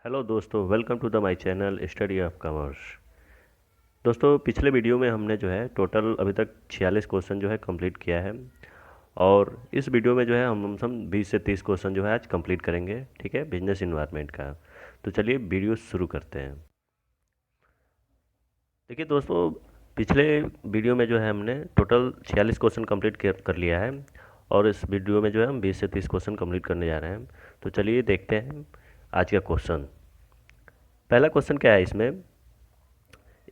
Hello दोस्तों, welcome to the my channel study of commerce. दोस्तों, पिछले वीडियो में हमने जो है टोटल अभी तक 46 क्वेश्चन जो है कंप्लीट किया है। और इस वीडियो में जो है हम 20 से 30 क्वेश्चन जो है आज कंप्लीट करेंगे। ठीक है, बिजनेस इन्वायरमेंट का। तो चलिए वीडियो शुरू करते हैं। देखिए दोस्तों, पिछले वीडियो में जो है हमने टोटल 46 क्वेश्चन कंप्लीट कर लिया है। और इस वीडियो में जो है हम 20 से 30 क्वेश्चन कंप्लीट करने जा रहे हैं। तो चलिए देखते हैं आज का क्वेश्चन। पहला क्वेश्चन क्या है इसमें,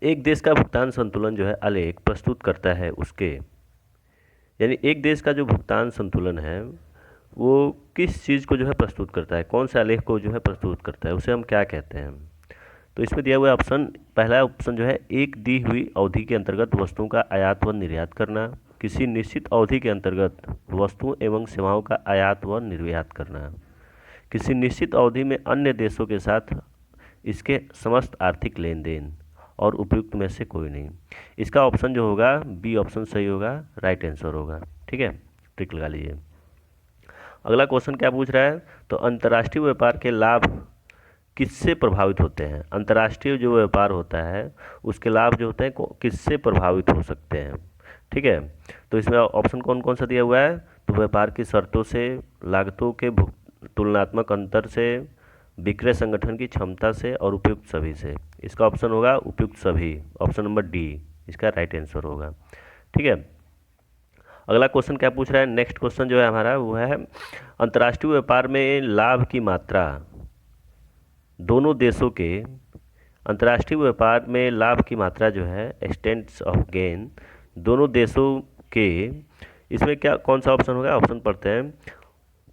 एक देश का भुगतान संतुलन जो है आलेख प्रस्तुत करता है उसके, यानी एक देश का जो भुगतान संतुलन है वो किस चीज़ को जो है प्रस्तुत करता है, कौन से आलेख को जो है प्रस्तुत करता है, उसे हम क्या कहते हैं। तो इसमें दिया हुआ ऑप्शन, पहला ऑप्शन जो है, एक दी हुई अवधि के अंतर्गत वस्तुओं का आयात व निर्यात करना, किसी निश्चित अवधि के अंतर्गत वस्तुओं एवं सेवाओं का आयात व निर्यात करना, किसी निश्चित अवधि में अन्य देशों के साथ इसके समस्त आर्थिक लेन देन, और उपयुक्त में से कोई नहीं। इसका ऑप्शन जो होगा बी ऑप्शन सही होगा, राइट आंसर होगा। ठीक है, टिक लगा लीजिए। अगला क्वेश्चन क्या पूछ रहा है, तो अंतर्राष्ट्रीय व्यापार के लाभ किससे प्रभावित होते हैं। अंतर्राष्ट्रीय जो व्यापार होता है उसके लाभ जो होते हैं किससे प्रभावित हो सकते हैं। ठीक है, तो इसमें ऑप्शन कौन कौन सा दिया हुआ है, तो व्यापार की शर्तों से, लागतों के तुलनात्मक अंतर से, विक्रय संगठन की क्षमता से, और उपयुक्त सभी से। इसका ऑप्शन होगा उपयुक्त सभी, ऑप्शन नंबर डी इसका राइट आंसर होगा। ठीक है, अगला क्वेश्चन क्या पूछ रहा है, नेक्स्ट क्वेश्चन जो है हमारा वो है, अंतर्राष्ट्रीय व्यापार में लाभ की मात्रा दोनों देशों के, अंतर्राष्ट्रीय व्यापार में लाभ की मात्रा जो है एक्सटेंट्स ऑफ गेन दोनों देशों के, इसमें क्या कौन सा ऑप्शन होगा, ऑप्शन पढ़ते हैं,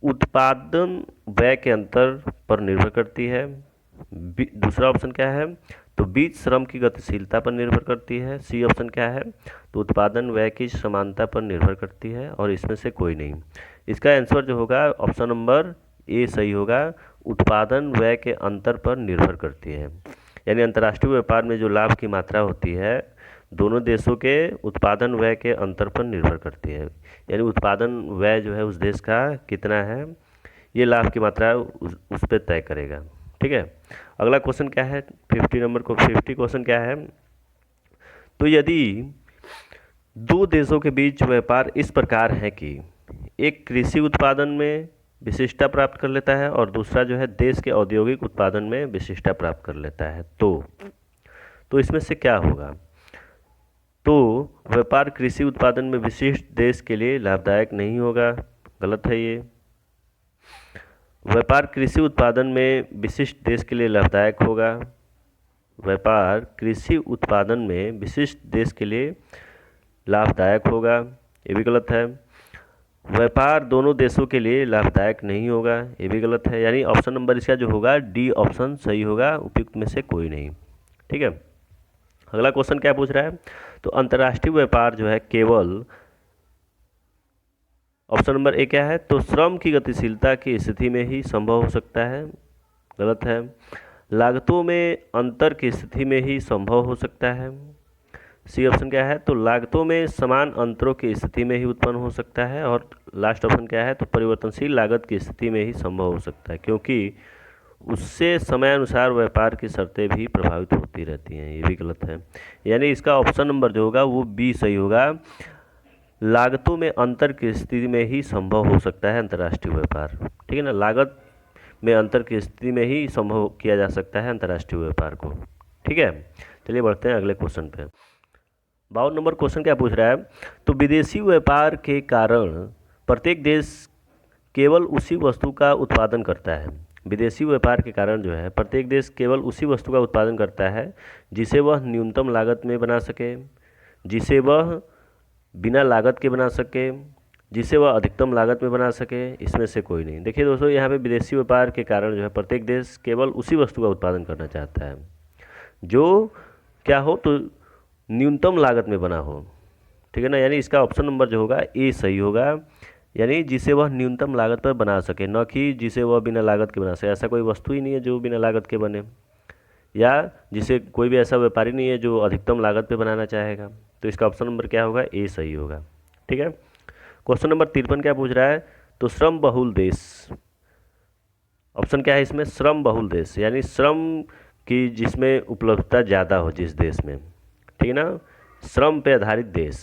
उत्पादन व्यय के अंतर पर निर्भर करती है। दूसरा ऑप्शन क्या है, तो बीज श्रम की गतिशीलता पर निर्भर करती है। सी ऑप्शन क्या है, तो उत्पादन व्यय की समानता पर निर्भर करती है, और इसमें से कोई नहीं। इसका आंसर जो होगा ऑप्शन नंबर ए सही होगा, उत्पादन व्यय के अंतर पर निर्भर करती है। यानी अंतर्राष्ट्रीय व्यापार में जो लाभ की मात्रा होती है दोनों देशों के उत्पादन व्यय के अंतर पर निर्भर करती है। यानी उत्पादन व्यय जो है उस देश का कितना है, ये लाभ की मात्रा उस पर तय करेगा। ठीक है, अगला क्वेश्चन क्या है, 50 नंबर को 50 क्वेश्चन क्या है, तो यदि दो देशों के बीच व्यापार इस प्रकार है कि एक कृषि उत्पादन में विशिष्टता प्राप्त कर लेता है और दूसरा जो है देश के औद्योगिक उत्पादन में विशिष्टता प्राप्त कर लेता है, तो इसमें से क्या होगा। तो व्यापार कृषि उत्पादन में विशिष्ट देश के लिए लाभदायक नहीं होगा, गलत है ये। व्यापार कृषि उत्पादन में विशिष्ट देश के लिए लाभदायक होगा, व्यापार कृषि उत्पादन में विशिष्ट देश के लिए लाभदायक होगा, ये भी गलत है। व्यापार दोनों देशों के लिए लाभदायक नहीं होगा, ये भी गलत है। यानी ऑप्शन नंबर इसका जो होगा डी ऑप्शन सही होगा, उपयुक्त में से कोई नहीं। ठीक है, अगला क्वेश्चन क्या पूछ रहा है, तो अंतर्राष्ट्रीय व्यापार जो है केवल, ऑप्शन नंबर ए क्या है, तो श्रम की गतिशीलता की स्थिति में ही संभव हो सकता है, गलत है। लागतों में अंतर की स्थिति में ही संभव हो सकता है। सी ऑप्शन क्या है, तो लागतों में समान अंतरों की स्थिति में ही उत्पन्न हो सकता है। और लास्ट ऑप्शन क्या है, तो परिवर्तनशील लागत की स्थिति में ही संभव हो सकता है, क्योंकि उससे समयानुसार व्यापार की शर्तें भी प्रभावित होती रहती हैं, ये भी गलत है। यानी इसका ऑप्शन नंबर जो होगा वो बी सही होगा, लागतों में अंतर की स्थिति में ही संभव हो सकता है अंतर्राष्ट्रीय व्यापार। ठीक है ना, लागत में अंतर की स्थिति में ही संभव किया जा सकता है अंतर्राष्ट्रीय व्यापार को। ठीक है, चलिए बढ़ते हैं अगले क्वेश्चन पे। 52 नंबर क्वेश्चन क्या पूछ रहा है, तो विदेशी व्यापार के कारण प्रत्येक देश केवल उसी वस्तु का उत्पादन करता है। विदेशी व्यापार के कारण जो है प्रत्येक देश केवल उसी वस्तु का उत्पादन करता है जिसे वह न्यूनतम लागत में बना सके, जिसे वह बिना लागत के बना सके, जिसे वह अधिकतम लागत में बना सके, इसमें से कोई नहीं। देखिए दोस्तों, यहाँ पे विदेशी व्यापार के कारण जो है प्रत्येक देश केवल उसी वस्तु का उत्पादन करना चाहता है जो क्या हो, तो न्यूनतम लागत में बना हो। ठीक है ना, यानी इसका ऑप्शन नंबर जो होगा ए सही होगा, यानी जिसे वह न्यूनतम लागत पर बना सके, न कि जिसे वह बिना लागत के बना सके। ऐसा कोई वस्तु ही नहीं है जो बिना लागत के बने, या जिसे कोई भी ऐसा व्यापारी नहीं है जो अधिकतम लागत पे बनाना चाहेगा। तो इसका ऑप्शन नंबर क्या होगा, ए सही होगा। ठीक है, क्वेश्चन नंबर 53 क्या पूछ रहा है, तो श्रम बहुल देश, ऑप्शन क्या है इसमें, श्रम बहुल देश, यानी श्रम की जिसमें उपलब्धता ज़्यादा हो जिस देश में, ठीक है ना, श्रम पे आधारित देश,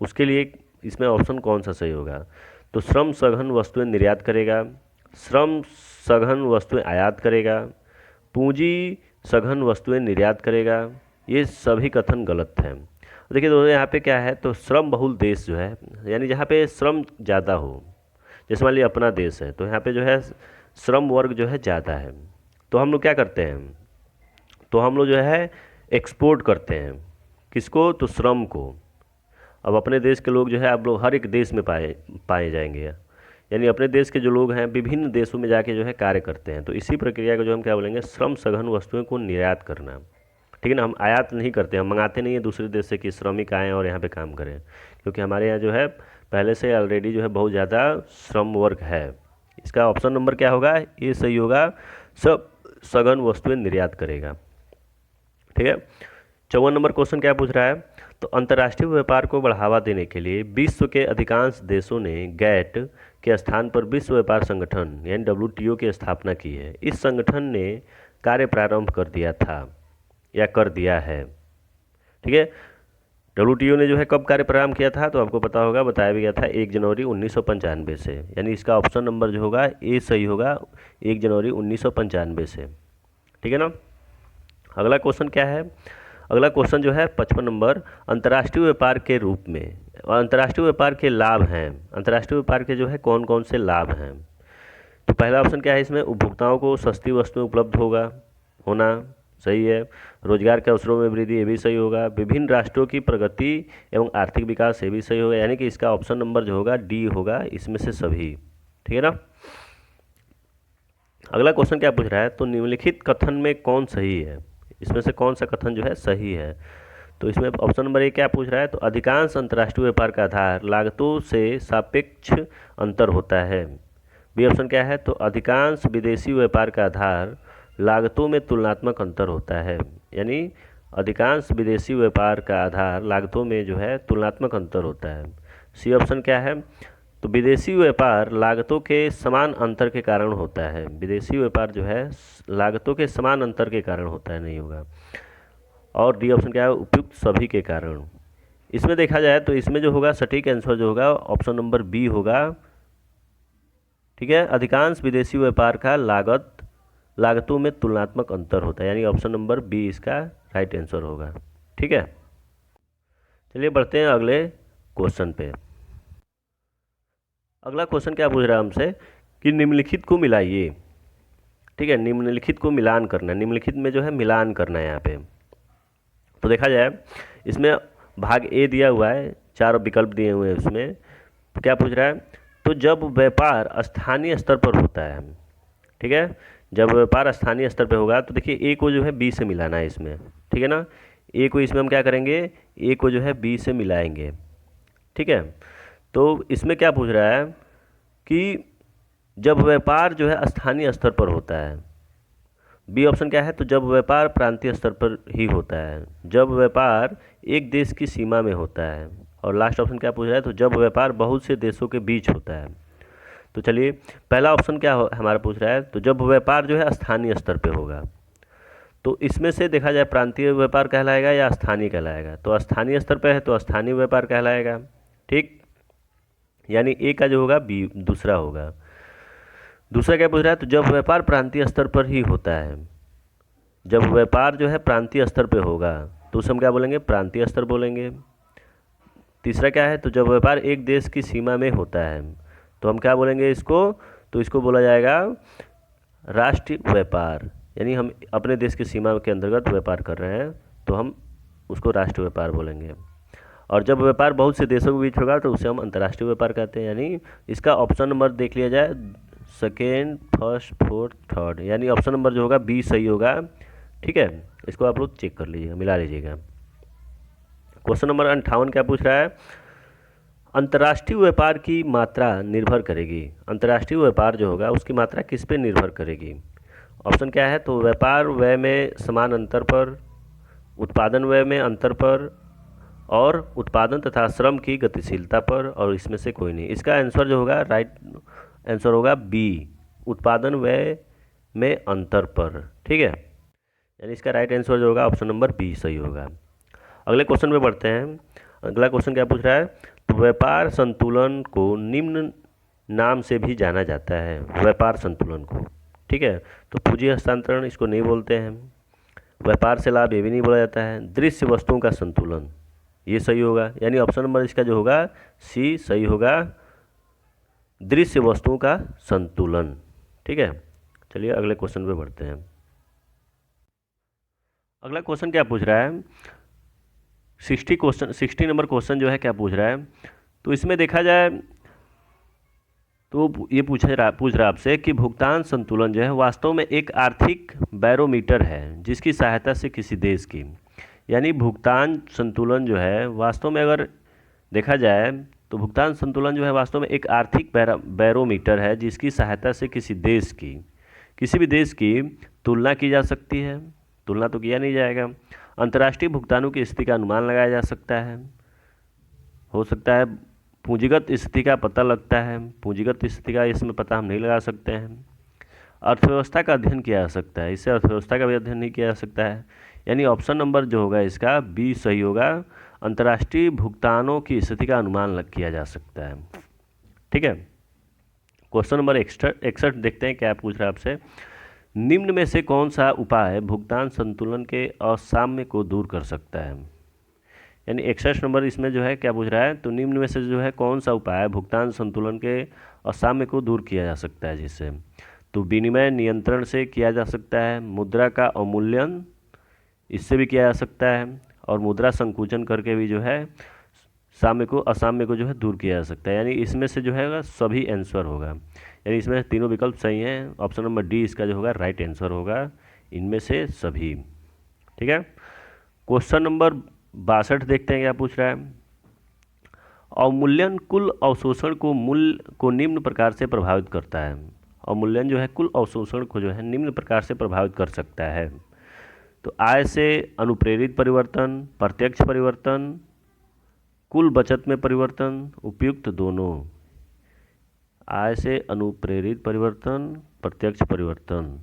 उसके लिए इसमें ऑप्शन कौन सा सही होगा। तो श्रम सघन वस्तुएं निर्यात करेगा, श्रम सघन वस्तुएं आयात करेगा, पूंजी सघन वस्तुएं निर्यात करेगा, ये सभी कथन गलत हैं। देखिए दोस्तों यहाँ पे क्या है, तो श्रम बहुल देश जो है यानी जहाँ पे श्रम ज़्यादा हो, जैसे मान लीजिए अपना देश है तो यहाँ पे जो है श्रम वर्ग जो है ज़्यादा है, तो हम लोग क्या करते हैं, तो हम लोग जो है एक्सपोर्ट करते हैं किसको, तो श्रम को। अब अपने देश के लोग जो है आप लोग हर एक देश में पाए जाएंगे, यानी अपने देश के जो लोग हैं विभिन्न देशों में जाके जो है कार्य करते हैं, तो इसी प्रक्रिया को जो हम क्या बोलेंगे, श्रम सघन वस्तुओं को निर्यात करना, ठीक है ना। हम आयात नहीं करते, हम मंगाते नहीं है दूसरे देश से कि श्रमिक आएँ और यहाँ पे काम करें, क्योंकि हमारे यहाँ जो है पहले से ऑलरेडी जो है बहुत ज़्यादा श्रम वर्ग है। इसका ऑप्शन नंबर क्या होगा, ये सही होगा, सब सघन वस्तुएं निर्यात करेगा, ठीक है। 54 नंबर क्वेश्चन क्या पूछ रहा है, तो अंतर्राष्ट्रीय व्यापार को बढ़ावा देने के लिए विश्व के अधिकांश देशों ने गैट के स्थान पर विश्व व्यापार संगठन यानी WTO की स्थापना की है। इस संगठन ने कार्य प्रारंभ कर दिया था या कर दिया है, ठीक है। WTO ने जो है कब कार्य प्रारंभ किया था, तो आपको पता होगा, बताया भी गया था 1 जनवरी 1995 से, यानी इसका ऑप्शन नंबर जो होगा ए सही होगा, 1 जनवरी 1995 से, ठीक है ना। अगला क्वेश्चन क्या है, अगला क्वेश्चन जो है 55 नंबर, अंतर्राष्ट्रीय व्यापार के रूप में और अंतर्राष्ट्रीय व्यापार के लाभ हैं, अंतर्राष्ट्रीय व्यापार के जो है कौन कौन से लाभ हैं। तो पहला ऑप्शन क्या है इसमें, उपभोक्ताओं को सस्ती वस्तुएं उपलब्ध होना सही है, रोजगार के अवसरों में वृद्धि, ये भी सही होगा, विभिन्न राष्ट्रों की प्रगति एवं आर्थिक विकास, ये भी सही होगा, यानी कि इसका ऑप्शन नंबर जो होगा डी होगा, इसमें से सभी, ठीक है ना। अगला क्वेश्चन क्या पूछ रहा है, तो निम्नलिखित कथन में कौन सही है, इसमें से कौन सा कथन जो है सही है। तो इसमें ऑप्शन नंबर ए क्या पूछ रहा है, तो अधिकांश अंतर्राष्ट्रीय व्यापार का आधार लागतों से सापेक्ष अंतर होता है। बी ऑप्शन क्या है, तो अधिकांश विदेशी व्यापार का आधार लागतों में तुलनात्मक अंतर होता है, यानी अधिकांश विदेशी व्यापार का आधार लागतों में जो है तुलनात्मक अंतर होता है। सी ऑप्शन क्या है, तो विदेशी व्यापार लागतों के समान अंतर के कारण होता है, विदेशी व्यापार जो है लागतों के समान अंतर के कारण होता है, नहीं होगा। और डी ऑप्शन क्या है, उपयुक्त सभी के कारण। इसमें देखा जाए तो इसमें जो होगा सटीक आंसर जो होगा ऑप्शन नंबर बी होगा, ठीक है, अधिकांश विदेशी व्यापार का लागतों में तुलनात्मक अंतर होता है, यानी ऑप्शन नंबर बी इसका राइट आंसर होगा, ठीक है। चलिए बढ़ते हैं अगले क्वेश्चन पे। अगला क्वेश्चन क्या पूछ रहा है हमसे कि निम्नलिखित को मिलाइए, ठीक है, निम्नलिखित को मिलान करना है, निम्नलिखित में जो है मिलान करना है यहाँ पे। तो देखा जाए इसमें भाग ए दिया हुआ है, 4 विकल्प दिए हुए हैं, उसमें तो क्या पूछ रहा है, तो जब व्यापार स्थानीय स्तर पर होता है, ठीक है, जब व्यापार स्थानीय स्तर पर होगा, तो देखिए ए को जो है बी से मिलाना है इसमें, ठीक है ना, ए को इसमें हम क्या करेंगे, ए को जो है बी से मिलाएंगे, ठीक है। तो इसमें क्या पूछ रहा है कि जब व्यापार जो है स्थानीय स्तर पर होता है, बी ऑप्शन क्या है, तो जब व्यापार प्रांतीय स्तर पर ही होता है, जब व्यापार एक देश की सीमा में होता है, और लास्ट ऑप्शन क्या पूछ रहा है, तो जब व्यापार बहुत से देशों के बीच होता है। तो चलिए पहला ऑप्शन क्या हमारा पूछ रहा है, तो जब व्यापार जो है स्थानीय स्तर पे होगा, तो इसमें से देखा जाए प्रांतीय व्यापार कहलाएगा या स्थानीय कहलाएगा, तो स्थानीय स्तर पे है तो स्थानीय व्यापार कहलाएगा, ठीक, यानी ए का जो होगा बी दूसरा होगा। दूसरा क्या पूछ रहा है, तो जब व्यापार प्रांतीय स्तर पर ही होता है, जब व्यापार जो है प्रांतीय स्तर पे होगा तो उसे हम क्या बोलेंगे, प्रांतीय स्तर बोलेंगे। तीसरा क्या है, तो जब व्यापार एक देश की सीमा में होता है तो हम क्या बोलेंगे इसको, तो इसको बोला जाएगा राष्ट्रीय व्यापार, यानी हम अपने देश की सीमा के अंतर्गत व्यापार कर रहे हैं तो हम उसको राष्ट्रीय व्यापार बोलेंगे। और जब व्यापार बहुत से देशों के बीच होगा तो उसे हम अंतर्राष्ट्रीय व्यापार कहते हैं, यानी इसका ऑप्शन नंबर देख लिया जाए, सेकेंड, फर्स्ट, फोर्थ, थर्ड, यानी ऑप्शन नंबर जो होगा बी सही होगा, ठीक है। इसको आप लोग चेक कर लीजिएगा, मिला लीजिएगा। क्वेश्चन नंबर 58 क्या पूछ रहा है, अंतर्राष्ट्रीय व्यापार की मात्रा निर्भर करेगी, अंतर्राष्ट्रीय व्यापार जो होगा उसकी मात्रा किस पे निर्भर करेगी। ऑप्शन क्या है, तो व्यापार व्यय में समान अंतर पर, उत्पादन व्यय में अंतर पर, और उत्पादन तथा श्रम की गतिशीलता पर, और इसमें से कोई नहीं। इसका आंसर जो होगा राइट आंसर होगा बी, उत्पादन व्यय में अंतर पर। ठीक है, यानी इसका राइट आंसर जो होगा ऑप्शन नंबर बी सही होगा। अगले क्वेश्चन पे बढ़ते हैं। अगला क्वेश्चन क्या पूछ रहा है, तो व्यापार संतुलन को निम्न नाम से भी जाना जाता है। व्यापार संतुलन को, ठीक है, तो पूंजी हस्तांतरण इसको नहीं बोलते हैं। व्यापार से लाभ ये भी नहीं बोला जाता है। दृश्य वस्तुओं का संतुलन, ये सही होगा, यानी ऑप्शन नंबर इसका जो होगा सी सही होगा, दृश्य वस्तुओं का संतुलन। ठीक है, चलिए अगले क्वेश्चन पे बढ़ते हैं। अगला क्वेश्चन क्या पूछ रहा है, 60 नंबर क्वेश्चन जो है क्या पूछ रहा है, तो इसमें देखा जाए तो ये पूछ रहा आपसे कि भुगतान संतुलन जो है वास्तव में एक आर्थिक बैरोमीटर है जिसकी सहायता से किसी देश की, यानी भुगतान संतुलन जो है वास्तव में अगर देखा जाए तो भुगतान संतुलन जो है वास्तव में एक आर्थिक बैरोमीटर है जिसकी सहायता से किसी भी देश की तुलना की जा सकती है। तुलना तो किया नहीं जाएगा। अंतर्राष्ट्रीय भुगतानों की स्थिति का अनुमान लगाया जा सकता है, हो सकता है पूंजीगत स्थिति का पता लगता है। पूंजीगत स्थिति का इसमें पता हम नहीं लगा सकते हैं। अर्थव्यवस्था का अध्ययन किया जा सकता है, इससे अर्थव्यवस्था का भी अध्ययन नहीं किया जा सकता है, यानी ऑप्शन नंबर जो होगा इसका बी सही होगा। अंतर्राष्ट्रीय भुगतानों की स्थिति का अनुमान किया जा सकता है। ठीक है, क्वेश्चन नंबर 61 देखते हैं क्या पूछ रहा है आपसे। निम्न में से कौन सा उपाय भुगतान संतुलन के असाम्य को दूर कर सकता है, यानी 61 नंबर इसमें जो है क्या पूछ रहा है, तो निम्न में से जो है कौन सा उपाय भुगतान संतुलन के असाम्य को दूर किया जा सकता है, जिससे तो विनिमय नियंत्रण से किया जा सकता है, मुद्रा का अवमूल्यन इससे भी किया जा सकता है, और मुद्रा संकुचन करके भी जो है असाम्य को जो है दूर किया जा सकता है, यानी इसमें से जो है सभी आंसर होगा, यानी इसमें तीनों विकल्प सही हैं। ऑप्शन नंबर डी इसका जो होगा राइट आंसर होगा, इनमें से सभी। ठीक है, क्वेश्चन नंबर 62 देखते हैं क्या पूछ रहा है। अवमूल्यन कुल अवशोषण को मूल्य को निम्न प्रकार से प्रभावित करता है। अवमूल्यन जो है कुल अवशोषण को जो है निम्न प्रकार से प्रभावित कर सकता है, तो आय से अनुप्रेरित परिवर्तन, प्रत्यक्ष परिवर्तन, कुल बचत में परिवर्तन, उपयुक्त दोनों। आय से अनुप्रेरित परिवर्तन, प्रत्यक्ष परिवर्तन,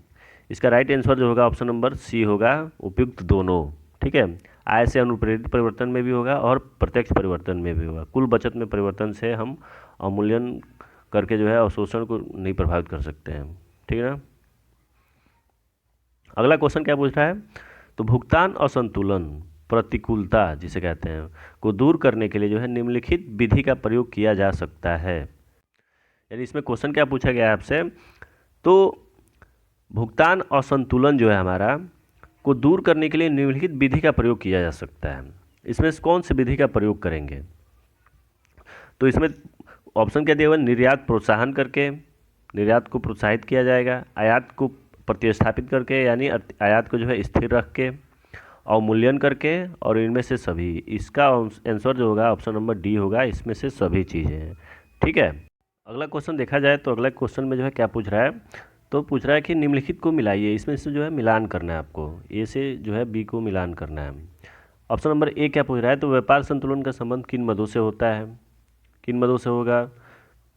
इसका राइट आंसर जो होगा ऑप्शन नंबर सी होगा, उपयुक्त दोनों। ठीक है, आय से अनुप्रेरित परिवर्तन में भी होगा और प्रत्यक्ष परिवर्तन में भी होगा। कुल बचत में परिवर्तन से हम अवमूल्यन करके जो है अवशोषण को नहीं प्रभावित कर सकते हैं। ठीक है ना। अगला क्वेश्चन क्या पूछ रहा है, तो भुगतान असंतुलन प्रतिकूलता जिसे कहते हैं को दूर करने के लिए जो है निम्नलिखित विधि का प्रयोग किया जा सकता है, यानी इसमें क्वेश्चन क्या पूछा गया है आपसे, तो भुगतान असंतुलन जो है हमारा को दूर करने के लिए निम्नलिखित विधि का प्रयोग किया जा सकता है। इसमें कौन सी विधि का प्रयोग करेंगे, तो इसमें ऑप्शन क्या दिया हुआ, निर्यात प्रोत्साहन करके निर्यात को प्रोत्साहित किया जाएगा, आयात को प्रतिस्थापित करके यानी आयात को जो है स्थिर रख के, अवमूल्यन करके, और इनमें से सभी। इसका आंसर जो होगा ऑप्शन नंबर डी होगा, इसमें से सभी चीज़ें हैं। ठीक है, अगला क्वेश्चन देखा जाए तो अगला क्वेश्चन में जो है क्या पूछ रहा है, तो पूछ रहा है कि निम्नलिखित को मिलाइए। इसमें से जो है मिलान करना है आपको, ए से जो है बी को मिलान करना है। ऑप्शन नंबर ए क्या पूछ रहा है, तो व्यापार संतुलन का संबंध किन मदों से होता है, किन मदों से होगा।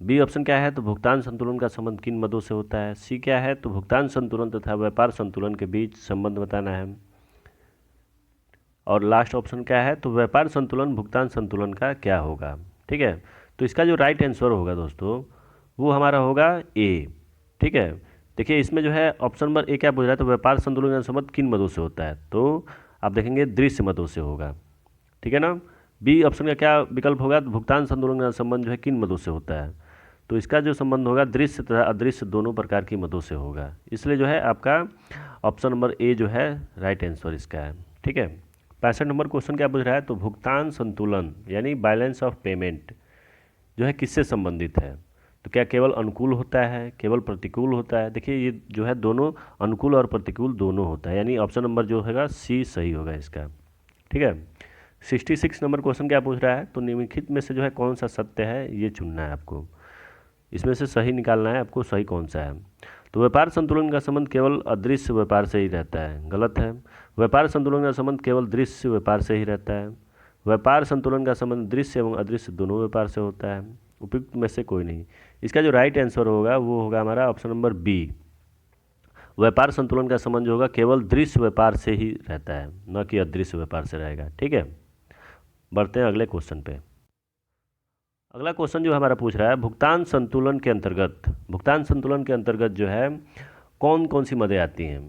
बी ऑप्शन क्या है, तो भुगतान संतुलन का संबंध किन मदों से होता है। सी क्या है, तो भुगतान संतुलन तथा व्यापार संतुलन के बीच संबंध बताना है। और लास्ट ऑप्शन क्या है, तो व्यापार संतुलन भुगतान संतुलन का क्या होगा। ठीक है, तो इसका जो राइट आंसर होगा दोस्तों वो हमारा होगा ए। ठीक है, देखिए इसमें जो है ऑप्शन नंबर ए क्या पूछ रहा है, तो व्यापार संतुलन का संबंध किन मदों से होता है, तो आप देखेंगे दृश्य मदों से होगा। ठीक है ना। बी ऑप्शन का क्या विकल्प होगा, तो भुगतान संतुलन का संबंध जो है किन मदों से होता है, तो इसका जो संबंध होगा दृश्य तथा अदृश्य दोनों प्रकार की मदों से होगा, इसलिए जो है आपका ऑप्शन नंबर ए जो है राइट आंसर इसका है। ठीक है, 65 नंबर क्वेश्चन क्या पूछ रहा है, तो भुगतान संतुलन यानी बैलेंस ऑफ पेमेंट जो है किससे संबंधित है, तो क्या केवल अनुकूल होता है, केवल प्रतिकूल होता है। देखिए ये जो है दोनों अनुकूल और प्रतिकूल दोनों होता है, यानी ऑप्शन नंबर जो होगा सी सही होगा इसका। ठीक है, 66 नंबर क्वेश्चन क्या पूछ रहा है, तो निम्नलिखित में से जो है कौन सा सत्य है ये चुनना है आपको, इसमें से सही निकालना है आपको, सही कौन सा है। तो व्यापार संतुलन का संबंध केवल अदृश्य व्यापार से ही रहता है, गलत है। व्यापार संतुलन का संबंध केवल दृश्य व्यापार से ही रहता है। व्यापार संतुलन का संबंध दृश्य एवं अदृश्य दोनों व्यापार से होता है, उपयुक्त में से कोई नहीं। इसका जो राइट आंसर होगा वो होगा हमारा ऑप्शन नंबर बी, व्यापार संतुलन का संबंध जो होगा केवल दृश्य व्यापार से ही रहता है, न कि अदृश्य व्यापार से रहेगा। ठीक है, बढ़ते हैं अगले क्वेश्चन पे। अगला क्वेश्चन जो हमारा पूछ रहा है, भुगतान संतुलन के अंतर्गत जो है कौन कौन सी मदें आती हैं।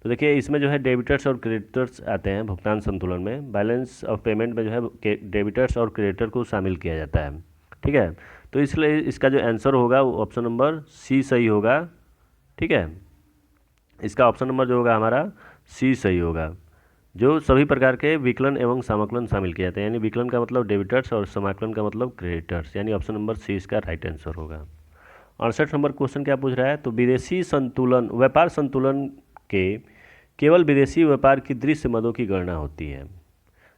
तो देखिए इसमें जो है डेबिटर्स और क्रेडिटर्स आते हैं भुगतान संतुलन में। बैलेंस ऑफ पेमेंट में जो है डेबिटर्स और क्रेडिटर को शामिल किया जाता है। ठीक है, तो इसलिए इसका जो आंसर होगा वो ऑप्शन नंबर सी सही होगा। ठीक है, इसका ऑप्शन नंबर जो होगा हमारा सी सही होगा। जो सभी प्रकार के विकलन एवं समाकलन शामिल किए जाते हैं, यानी विकलन का मतलब डेबिटर्स और समाकलन का मतलब क्रेडिटर्स, यानी ऑप्शन नंबर सी इसका राइट आंसर होगा। 68 नंबर क्वेश्चन क्या पूछ रहा है, तो विदेशी संतुलन व्यापार संतुलन के केवल विदेशी व्यापार की दृश्य मदों की गणना होती है,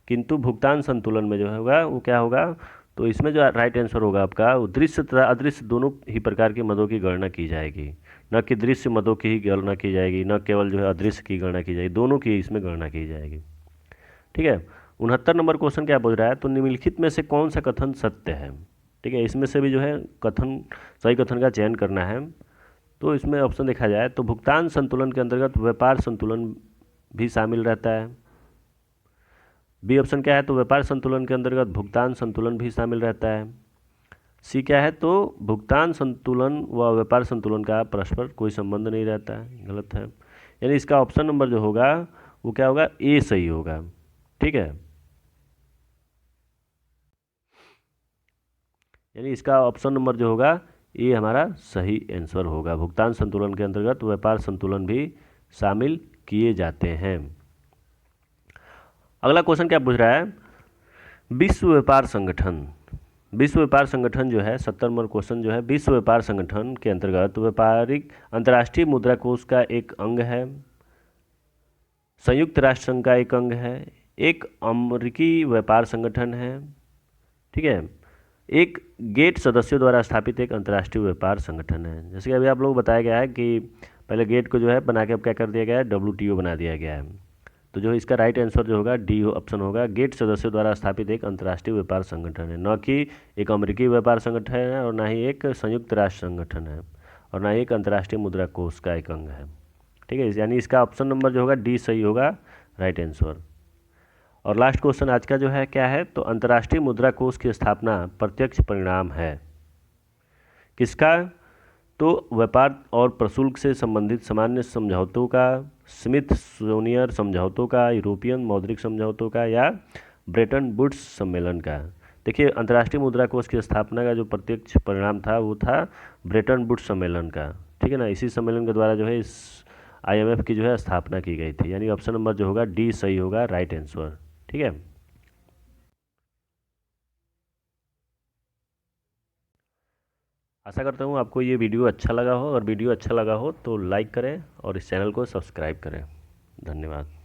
किंतु भुगतान संतुलन में जो होगा वो क्या होगा, तो इसमें जो राइट आंसर होगा आपका वो दृश्य तथा अदृश्य दोनों ही प्रकार की मदों की गणना की जाएगी, न कि दृश्य मदों की ही गणना की जाएगी, न केवल जो है अदृश्य की गणना की जाएगी, दोनों की इसमें गणना की जाएगी। ठीक है, 69 नंबर क्वेश्चन क्या पूछ रहा है, तो निम्नलिखित में से कौन सा कथन सत्य है। ठीक है, इसमें से भी जो है सही कथन का चयन करना है। तो इसमें ऑप्शन देखा जाए तो भुगतान संतुलन के अंतर्गत व्यापार संतुलन भी शामिल रहता है। बी ऑप्शन क्या है, तो व्यापार संतुलन के अंतर्गत भुगतान संतुलन भी शामिल रहता है। सी क्या है, तो भुगतान संतुलन व व्यापार संतुलन का परस्पर कोई संबंध नहीं रहता है, गलत है। यानी इसका ऑप्शन नंबर जो होगा वो क्या होगा, ए सही होगा। ठीक है, यानी इसका ऑप्शन नंबर जो होगा ये हमारा सही आंसर होगा। भुगतान संतुलन के अंतर्गत व्यापार संतुलन भी शामिल किए जाते हैं। अगला क्वेश्चन क्या पूछ रहा है, विश्व व्यापार संगठन जो है 70 नंबर क्वेश्चन जो है, विश्व व्यापार संगठन के अंतर्गत व्यापारिक अंतर्राष्ट्रीय मुद्रा कोष का एक अंग है, संयुक्त राष्ट्र संघ का एक अंग है, एक अमेरिकी व्यापार संगठन है। ठीक है, एक गेट सदस्यों द्वारा स्थापित एक अंतर्राष्ट्रीय व्यापार संगठन है। जैसे कि अभी आप लोग बताया गया है कि पहले गेट को जो है बना के अब क्या कर दिया गया है, WTO बना दिया गया है। तो जो इसका राइट आंसर जो होगा डी ऑप्शन होगा, गेट सदस्यों द्वारा स्थापित एक अंतर्राष्ट्रीय व्यापार संगठन है, न कि एक अमेरिकी व्यापार संगठन है, और ना ही एक संयुक्त राष्ट्र संगठन है, और ना ही एक अंतर्राष्ट्रीय मुद्रा कोष का एक अंग है। ठीक है, यानी इसका ऑप्शन नंबर जो होगा डी सही होगा, राइट आंसर। और लास्ट क्वेश्चन आज का जो है क्या है, तो अंतर्राष्ट्रीय मुद्रा कोष की स्थापना प्रत्यक्ष परिणाम है किसका, तो व्यापार और प्रशुल्क से संबंधित सामान्य समझौतों का, स्मिथ-सोनियर समझौतों का, यूरोपियन मौद्रिक समझौतों का, या ब्रेटन वुड्स सम्मेलन का। देखिए अंतर्राष्ट्रीय मुद्रा कोष की स्थापना का जो प्रत्यक्ष परिणाम था वो था ब्रेटन वुड्स सम्मेलन का। ठीक है ना, इसी सम्मेलन के द्वारा जो है इस IMF की जो है स्थापना की गई थी, यानी ऑप्शन नंबर जो होगा डी सही होगा, राइट आंसर। ठीक है, आशा करता हूँ आपको ये वीडियो अच्छा लगा हो। अगर वीडियो अच्छा लगा हो तो लाइक करें और इस चैनल को सब्सक्राइब करें। धन्यवाद।